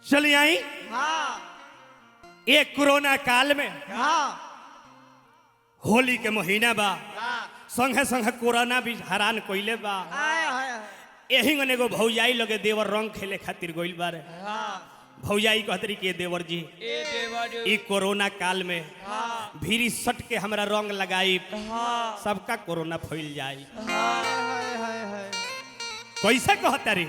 चलिए आई एक कोरोना काल में होली के महीना बा संगे संगे कोरोना भी हैरान कोइले बा यही एगो भौजाई लगे देवर रंग खेले खातिर गइल बारे भौजाई कहतरी के देवर जी ई कोरोना काल में भीरी सट के हमरा रंग लगाई सबका कोरोना फैल जाई कैसे कहतरी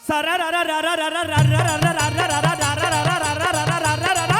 सारा रा रा रा रा रा रा रा रा रा रा रा रा रा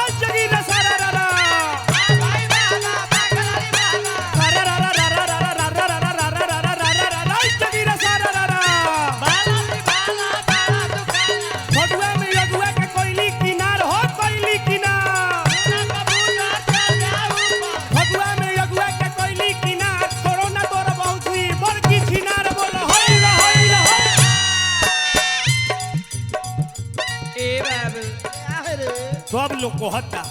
सब लोग कहता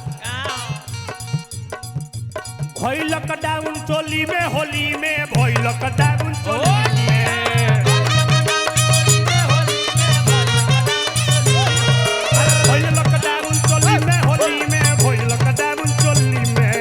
भई लॉकडाउन चोली में होली में भई लॉकडाउन चोली में भई लॉकडाउन चोली में होली में भई लॉकडाउन चोली में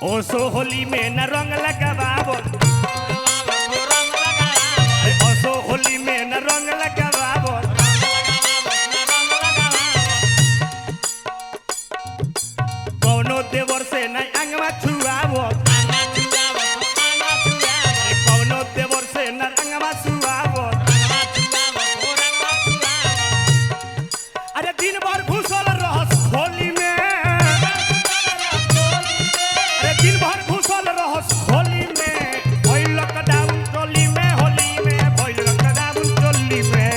ओसो होली में न रंग लगावो ओसो होली में न रंग लगावो कौनो देवर से न अंगवा छुआवो कौनो देवर से न अंगवा छुआवो अरे दिन भर घुसल रहस होली में दिन भर घुसल रहस होली में भई लॉकडाउन चोली में होली में भई लॉकडाउन चोली में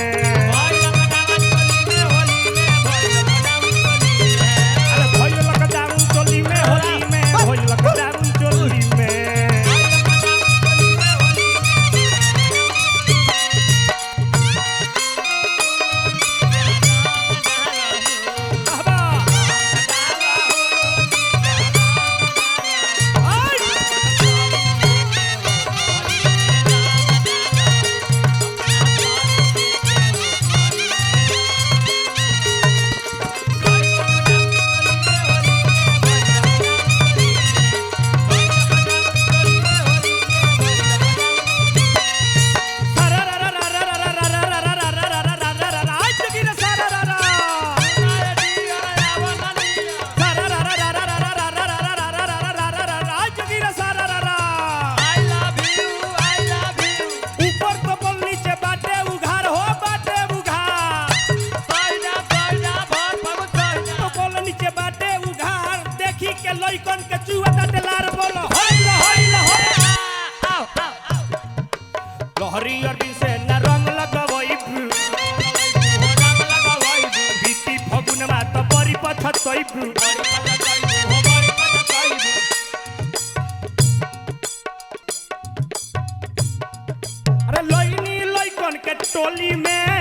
अरे भई लॉकडाउन चोली में होली में भई लॉकडाउन चोली में हरियर से न रंग लगवई बीती फगुनमा त बड़ी पछतई अरे लइनी लइकन के टोली में